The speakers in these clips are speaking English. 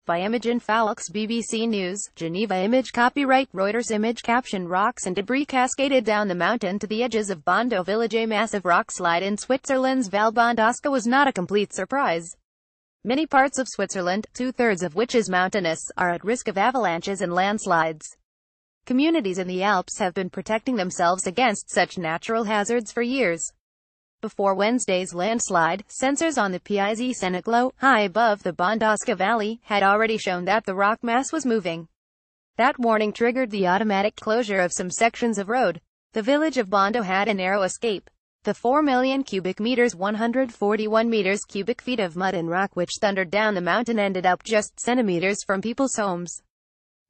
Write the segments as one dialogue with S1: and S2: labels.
S1: by Imogen Falks, BBC News, Geneva. Image copyright Reuters. Image caption: rocks and debris cascaded down the mountain to the edges of Bondo village. A massive rock slide in Switzerland's Val Bondasca was not a complete surprise. Many parts of Switzerland, two-thirds of which is mountainous, are at risk of avalanches and landslides. Communities in the Alps have been protecting themselves against such natural hazards for years. Before Wednesday's landslide, sensors on the Piazzi Seneclo, high above the Bondasca Valley, had already shown that the rock mass was moving. That warning triggered the automatic closure of some sections of road. The village of Bondo had a narrow escape. The 4 million cubic meters 141 meters cubic feet of mud and rock which thundered down the mountain ended up just centimeters from people's homes.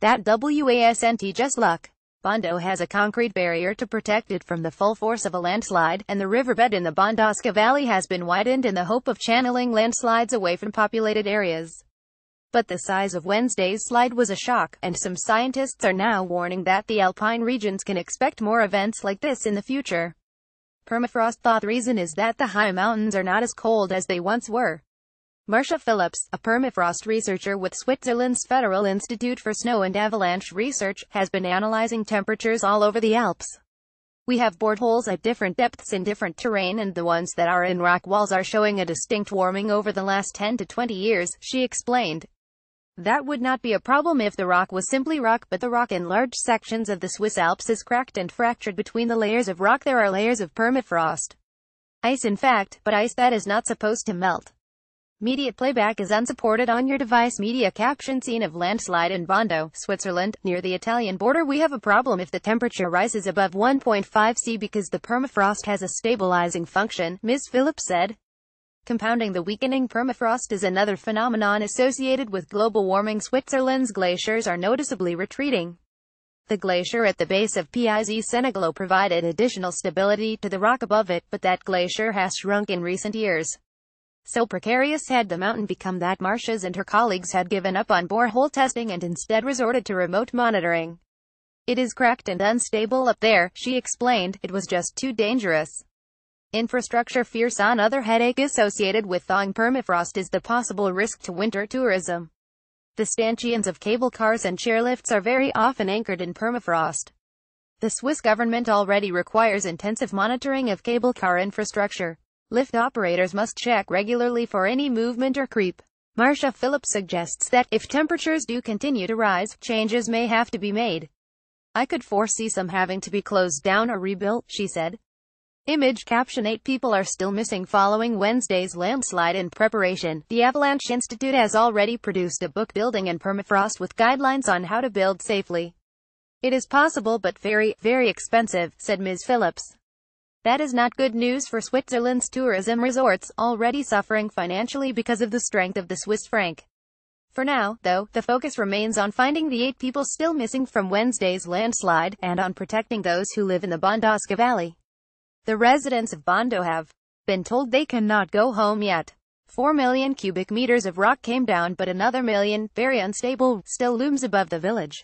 S1: That wasn't just luck. Bondo has a concrete barrier to protect it from the full force of a landslide, and the riverbed in the Bondasca Valley has been widened in the hope of channeling landslides away from populated areas. But the size of Wednesday's slide was a shock, and some scientists are now warning that the alpine regions can expect more events like this in the future. Permafrost thought the reason is that the high mountains are not as cold as they once were. Marcia Phillips, a permafrost researcher with Switzerland's Federal Institute for Snow and Avalanche Research, has been analyzing temperatures all over the Alps. We have bored holes at different depths in different terrain, and the ones that are in rock walls are showing a distinct warming over the last 10 to 20 years, she explained. That would not be a problem if the rock was simply rock, but the rock in large sections of the Swiss Alps is cracked and fractured. Between the layers of rock there are layers of permafrost. Ice in fact, but ice that is not supposed to melt. Media playback is unsupported on your device. Media caption: scene of landslide in Bondo, Switzerland, near the Italian border. We have a problem if the temperature rises above 1.5 C because the permafrost has a stabilizing function, Ms. Phillips said. Compounding the weakening permafrost is another phenomenon associated with global warming. Switzerland's glaciers are noticeably retreating. The glacier at the base of Piazzi Seneclo provided additional stability to the rock above it, but that glacier has shrunk in recent years. So precarious had the mountain become that Marcia's and her colleagues had given up on borehole testing and instead resorted to remote monitoring. It is cracked and unstable up there, she explained. It was just too dangerous. Infrastructure fears. Another headache associated with thawing permafrost is the possible risk to winter tourism. The stanchions of cable cars and chairlifts are very often anchored in permafrost. The Swiss government already requires intensive monitoring of cable car infrastructure. Lift operators must check regularly for any movement or creep. Marcia Phillips suggests that, if temperatures do continue to rise, changes may have to be made. I could foresee some having to be closed down or rebuilt, she said. Image caption: 8 people are still missing following Wednesday's landslide. In preparation, the Avalanche Institute has already produced a book, Building in Permafrost, with guidelines on how to build safely. It is possible but very, very expensive, said Ms. Phillips. That is not good news for Switzerland's tourism resorts, already suffering financially because of the strength of the Swiss franc. For now, though, the focus remains on finding the 8 people still missing from Wednesday's landslide, and on protecting those who live in the Bondasca Valley. The residents of Bondo have been told they cannot go home yet. 4 million cubic meters of rock came down, but another million, very unstable, still looms above the village.